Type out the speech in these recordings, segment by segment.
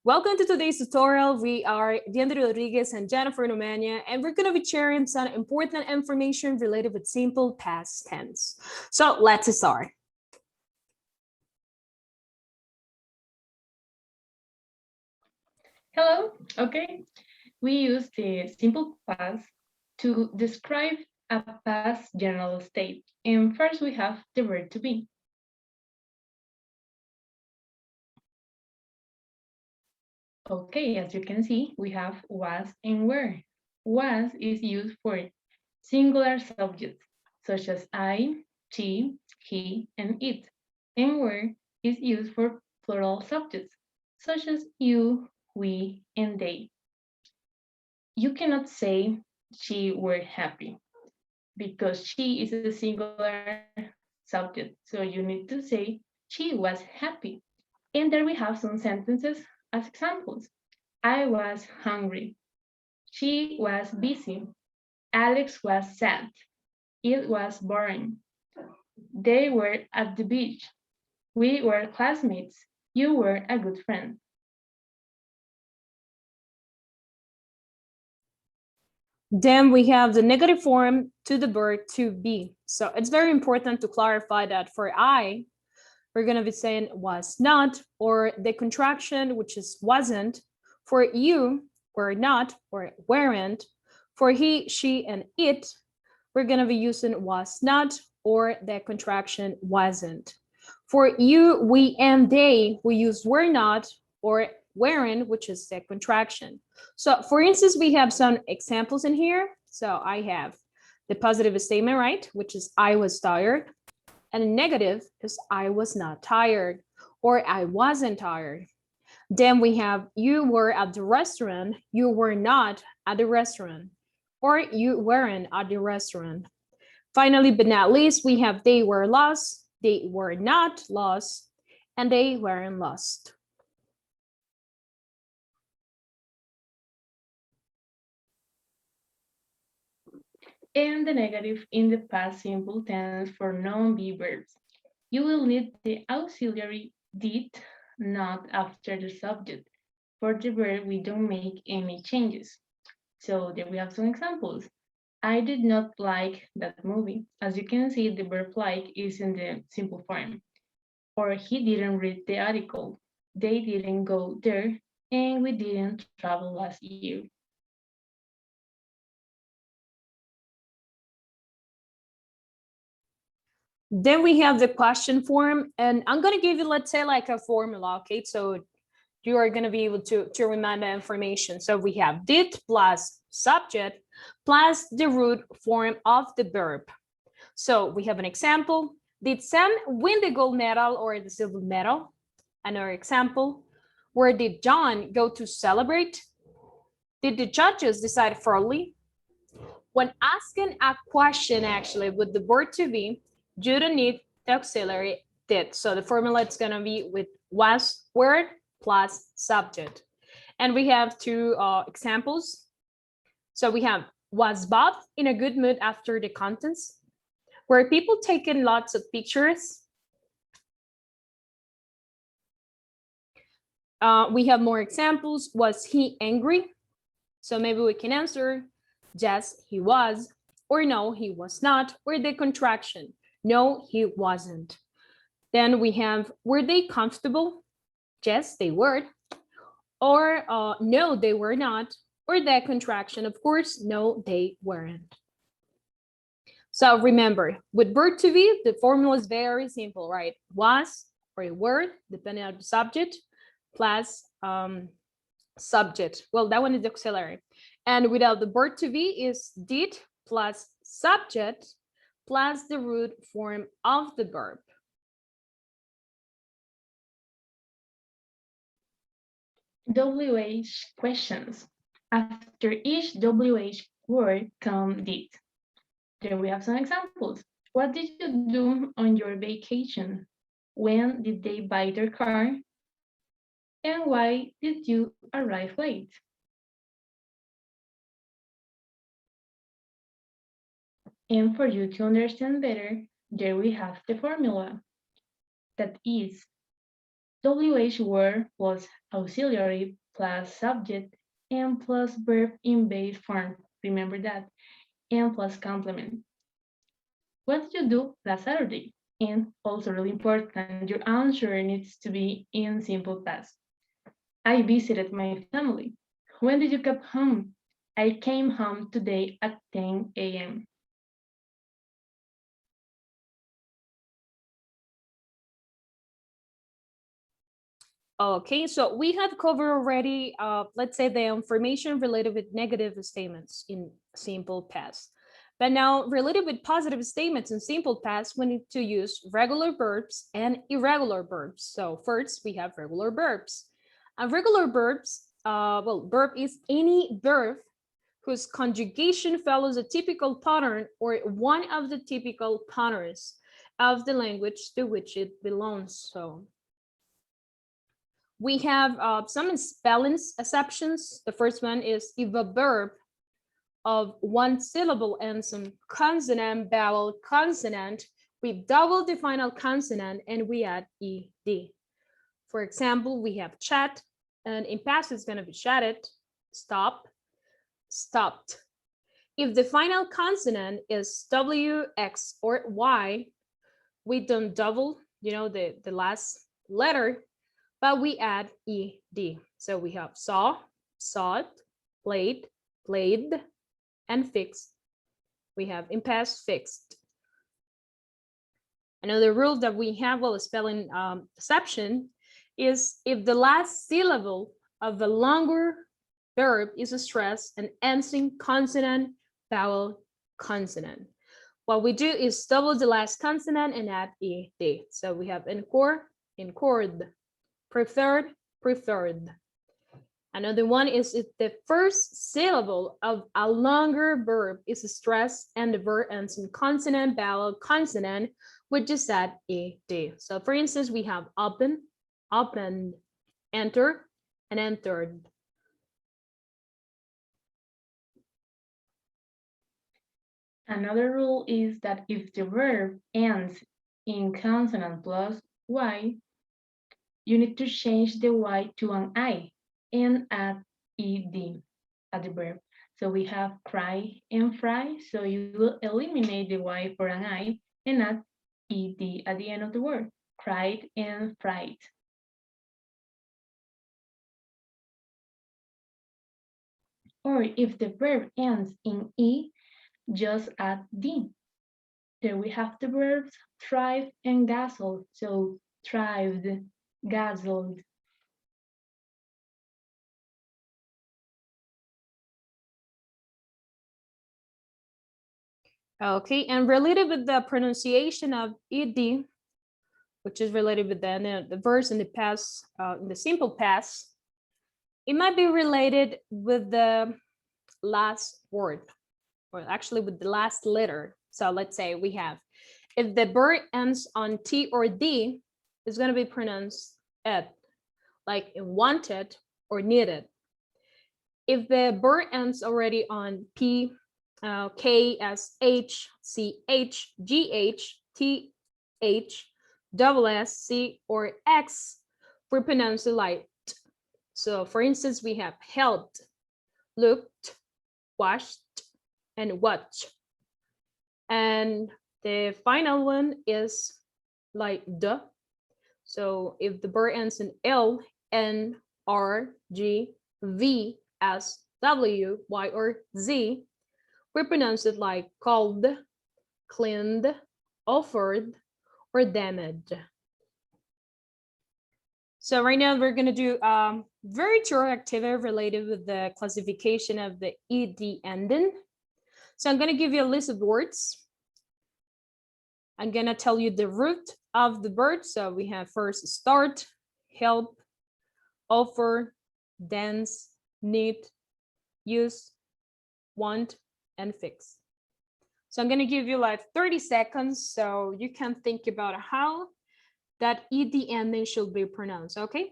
Welcome to today's tutorial. We are Yendry and Jennifer Umaña, and we're going to be sharing some important information related with simple past tense. So let's start. Hello, okay. We use the simple past to describe a past general state. And first we have the verb to be. Okay, as you can see, we have was and were. Was is used for singular subjects, such as I, she, he, and it. And were is used for plural subjects, such as you, we, and they. You cannot say she were happy because she is a singular subject. So you need to say she was happy. And there we have some sentences as examples. I was hungry. She was busy. Alex was sad. It was boring. They were at the beach. We were classmates. You were a good friend. Then we have the negative form to the verb to be. So it's very important to clarify that for I, we're going to be saying was not, or the contraction, which is wasn't. For you, were not or weren't. For he, she, and it, we're going to be using was not or the contraction wasn't. For you, we, and they, we use were not or weren't, which is the contraction. So for instance, we have some examples in here. So I have the positive statement, right, which is I was tired. And negative is I was not tired or I wasn't tired. Then we have you were at the restaurant, you were not at the restaurant, or you weren't at the restaurant. Finally, but not least, we have they were lost, they were not lost, and they weren't lost. And the negative in the past simple tense for non-be verbs. You will need the auxiliary did not after the subject. For the verb, we don't make any changes. So there we have some examples. I did not like that movie. As you can see, the verb like is in the simple form. Or he didn't read the article. They didn't go there, and we didn't travel last year. Then we have the question form, and I'm going to give you, let's say, like a formula, okay? So you are going to be able to remember information. So we have did plus subject plus the root form of the verb. So we have an example. Did Sam win the gold medal or the silver medal? Another example. Where did John go to celebrate? Did the judges decide fairly? When asking a question, actually, with the verb to be, you don't need the auxiliary did. So the formula is going to be with was word plus subject. And we have two examples. So we have, was Bob in a good mood after the contest? Were people taking lots of pictures? We have more examples. Was he angry? So maybe we can answer, yes, he was, or no, he was not, or the contraction, no, he wasn't. Then we have, were they comfortable? Yes, they were. Or no, they were not. Or the contraction, of course, no, they weren't. So remember, with verb to be, the formula is very simple, right? Was or a word, depending on the subject, plus subject. Well, that one is auxiliary. And without the verb to be is did plus subject plus the root form of the verb. WH questions. After each WH word come did. There we have some examples. What did you do on your vacation? When did they buy their car? And why did you arrive late? And for you to understand better, there we have the formula. That is, WH word plus auxiliary plus subject and plus verb in base form. Remember that. And plus complement. What did you do last Saturday? And also really important, your answer needs to be in simple past. I visited my family. When did you come home? I came home today at 10 a.m. Okay, so we have covered already, let's say the information related with negative statements in simple past. But now related with positive statements in simple past, we need to use regular verbs and irregular verbs. So first we have regular verbs. And regular verbs, verb is any verb whose conjugation follows a typical pattern or one of the typical patterns of the language to which it belongs. So we have some spelling exceptions. The first one is if a verb of one syllable ends in consonant, vowel, consonant, we double the final consonant and we add ed. For example, we have chat, and in past it's going to be chatted, stop, stopped. If the final consonant is w, x, or y, we don't double, the last letter, but we add ed. So we have saw, sawed, played, played, and fixed. We have in past, fixed. Another rule that we have, well, spelling exception, is if the last syllable of a longer verb is a stress and ends in consonant, vowel, consonant. What we do is double the last consonant and add ed. So we have encore, encored, preferred, preferred. Another one is if the first syllable of a longer verb is stressed and the verb ends in consonant, vowel, consonant, we just add ed. So for instance, we have open, opened, enter, and entered. Another rule is that if the verb ends in consonant plus y, you need to change the y to an I and add ed at the verb. So we have cry and fry, so you will eliminate the y for an I and add ed at the end of the word, cried and fried. Or if the verb ends in e, just add d. There we have the verbs thrive and dazzle. So thrived, dazzled. Okay, and related with the pronunciation of ed, which is related with the verse in the past, in the simple past, it might be related with the last word, or actually with the last letter. So let's say we have, if the verb ends on T or D, it's going to be pronounced ed, like in wanted or needed. If the verb ends already on P, K, S, H, C, H, G, H, T, H, double S, C, or X, we pronounce it like t. So for instance, we have helped, looked, washed, and watched. And the final one is like the. So if the verb ends in L, N, R, G, V, S, W, Y, or Z, we pronounce it like called, cleaned, offered, or damaged. So right now we're going to do very short activity related with the classification of the ed ending. So I'm going to give you a list of words. I'm going to tell you the root of the word. So we have first start, help, offer, dance, need, use, want, and fix. So I'm going to give you like 30 seconds so you can think about how that ed ending should be pronounced, okay?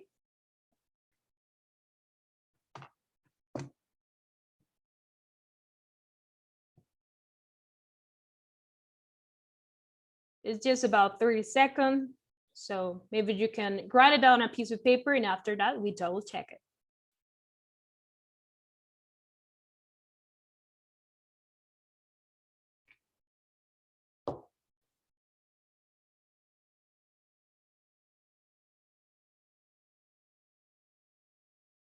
It's just about 30 seconds. So maybe you can write it down on a piece of paper, and after that, we double check it.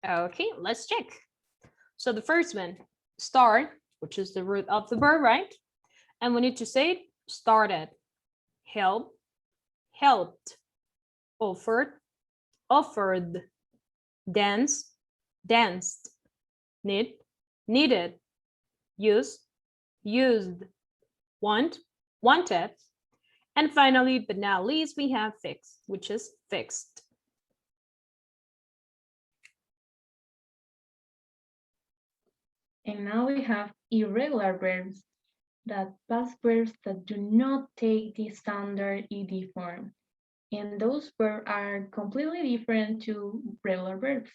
Okay, let's check. So the first one, start, which is the root of the verb, right? And we need to say it, started, help, helped, offered, offered, dance, danced, need, needed, use, used, want, wanted, and finally, but not least, we have fix, which is fixed. And now we have irregular verbs, that past verbs that do not take the standard ed form. And those verbs are completely different to regular verbs,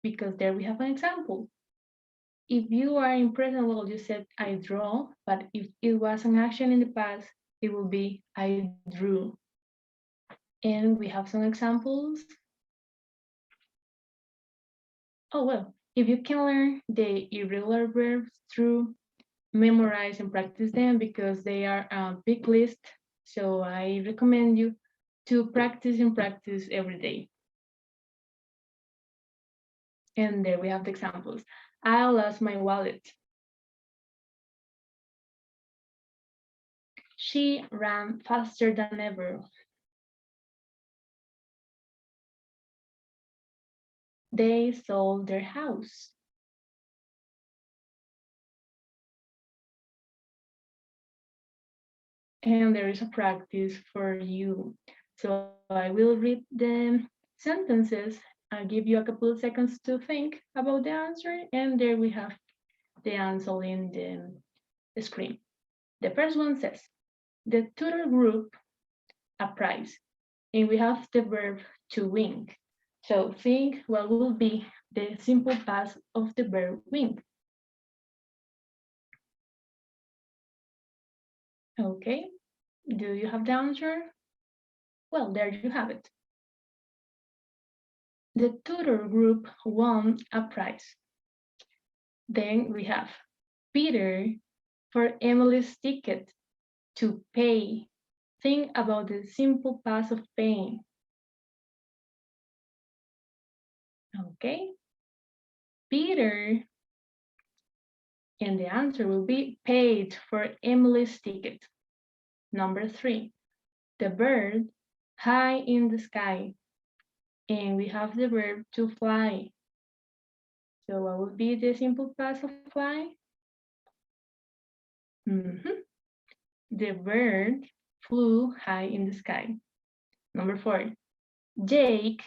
because there we have an example. If you are in present world, you said I draw, but if it was an action in the past, it will be I drew. And we have some examples. Oh, well, if you can learn the irregular verbs through memorize and practice them, because they are a big list. So I recommend you to practice and practice every day. And there we have the examples. I lost my wallet. She ran faster than ever. They sold their house. And there is a practice for you. So I will read the sentences. I'll give you a couple of seconds to think about the answer, and there we have the answer in the screen. The first one says, the tutor group a prize, and we have the verb to wink. So think what will be the simple past of the verb wink. Okay, do you have the answer? Well, there you have it. The tutor group won a prize. Then we have Peter for Emily's ticket to pay. Think about the simple past of paying. Okay, Peter, and the answer will be paid for Emily's ticket. Number 3, the bird high in the sky. And we have the verb to fly. So what would be the simple past of fly? The bird flew high in the sky. Number 4, Jake,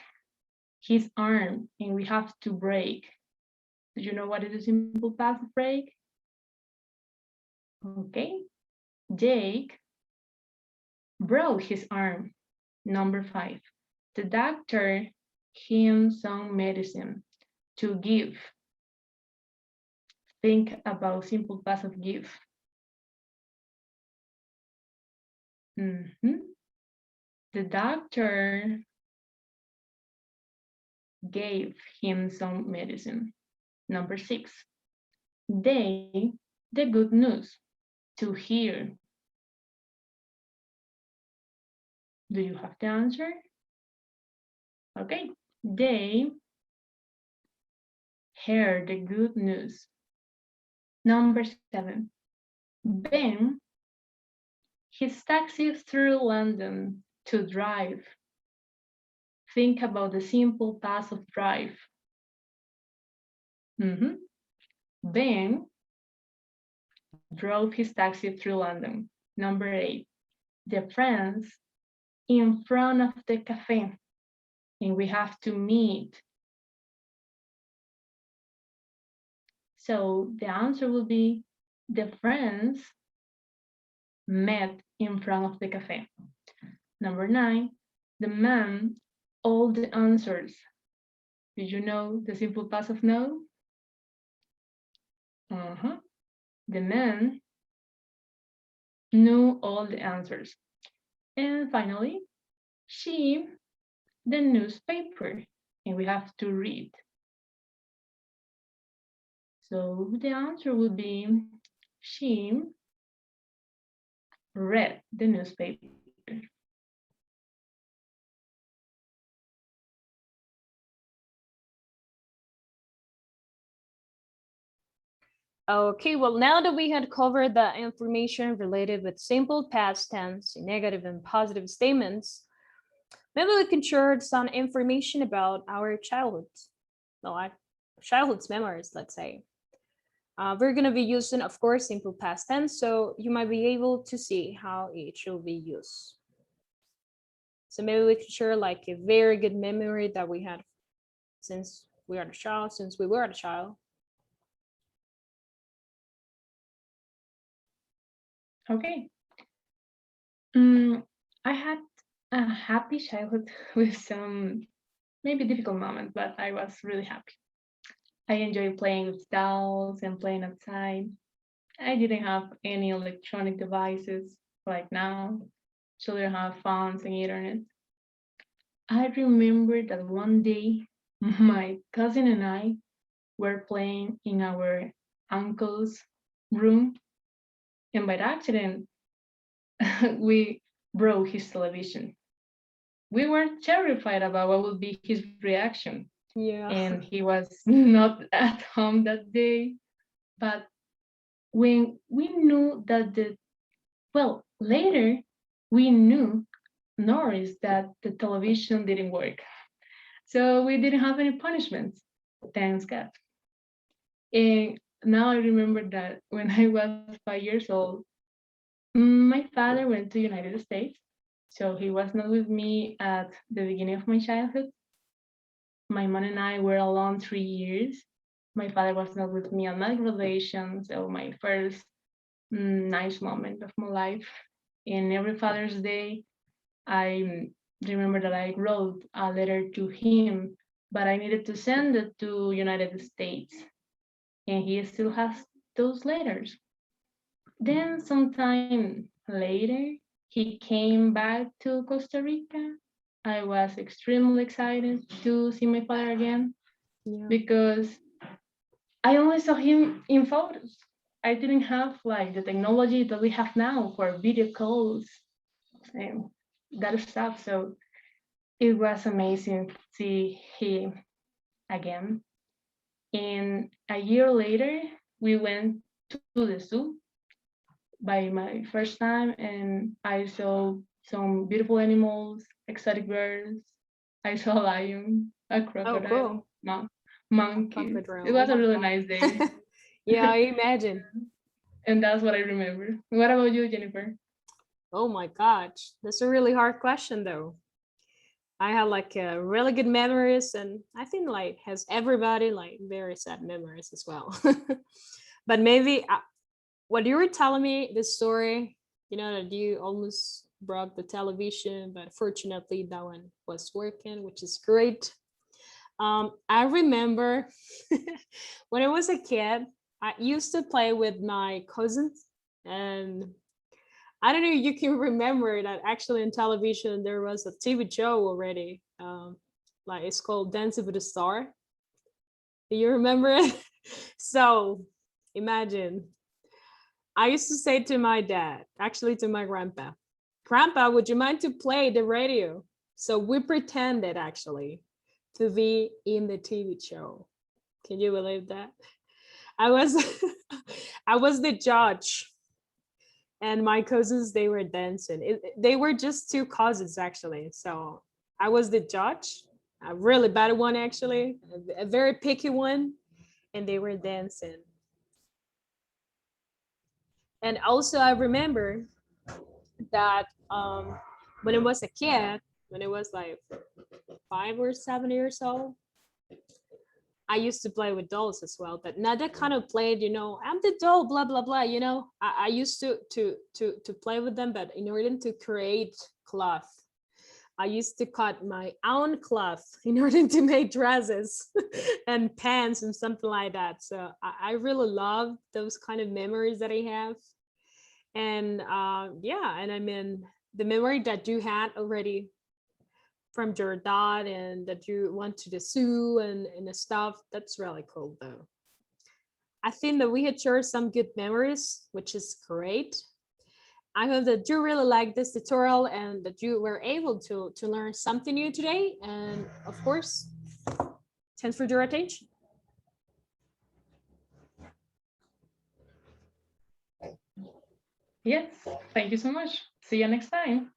his arm, and we have to break. Do you know what is the simple past of break? Okay, Jake broke his arm. Number 5, the doctor him some medicine to give. Think about simple past of give. The doctor gave him some medicine. Number 6, they, the good news, to hear. Do you have the answer? Okay, they heard the good news. Number 7, Ben, his taxi through London to drive. Think about the simple past of drive. Ben drove his taxi through London. Number 8, the friends in front of the cafe, and we have to meet. So the answer will be the friends met in front of the cafe. Number 9, the man, all the answers. Did you know the simple past of know? The man knew all the answers. And finally, she the newspaper, and we have to read. So the answer would be she read the newspaper. Okay, well, now that we had covered the information related with simple past tense, negative and positive statements, maybe we can share some information about our childhood, like childhood's memories, let's say. We're going to be using, of course, simple past tense, so you might be able to see how it should be used. So maybe we can share like a very good memory that we had since we are a child, since we were a child. Okay. I had a happy childhood with some maybe difficult moments, but I was really happy. I enjoyed playing with dolls and playing outside. I didn't have any electronic devices like now. Children have phones and internet. I remember that one day my cousin and I were playing in our uncle's room, and by accident we broke his television. We were terrified about what would be his reaction, Yeah. and he was not at home that day. But when we knew that later we knew noticed that the television didn't work, so we didn't have any punishments, thanks God. And now I remember that when I was 5 years old, my father went to United States, so he was not with me at the beginning of my childhood. My mom and I were alone 3 years. My father was not with me on my graduation, so my first nice moment of my life. And every Father's Day, I remember that I wrote a letter to him, but I needed to send it to United States, and he still has those letters. Then sometime later, he came back to Costa Rica. I was extremely excited to see my father again Yeah. because I only saw him in photos. I didn't have like the technology that we have now for video calls and that stuff. So it was amazing to see him again. And a year later, we went to the zoo by my first time, and I saw some beautiful animals, exotic birds. I saw a lion, a Oh, crocodile, cool. A monkeys. It crocodile. Oh was a my really nice day. God. Yeah, I imagine. And that's what I remember. What about you, Jennifer? Oh my gosh. That's a really hard question though. I have like really good memories, and I think like has everybody like very sad memories as well. But maybe what you were telling me, the story, that you almost broke the television, but fortunately that one was working, which is great. I remember when I was a kid, I used to play with my cousins, and I don't know if you can remember that actually in television there was a TV show already. Like it's called Dancing with the Star. Do you remember it? So imagine I used to say to my dad, actually to my grandpa, would you mind to play the radio? So we pretended actually to be in the TV show. Can you believe that? I was I was the judge, and my cousins, they were dancing. They were just two cousins actually. So I was the judge, a really bad one actually, a very picky one, and they were dancing. And also I remember that when I was a kid, when I was like 5 or 7 years old, I used to play with dolls as well, but not that kind of played, I'm the doll, blah blah blah. I used to play with them, but in order to create cloth, I used to cut my own cloth in order to make dresses and pants and something like that. So I really love those kind of memories that I have. And yeah, and I mean the memory that you had already from your dad and that you went to the zoo and the stuff. That's really cool though. I think that we had shared some good memories, which is great. I hope that you really like this tutorial and that you were able to learn something new today. And of course, thanks for your attention. Yes, thank you so much. See you next time.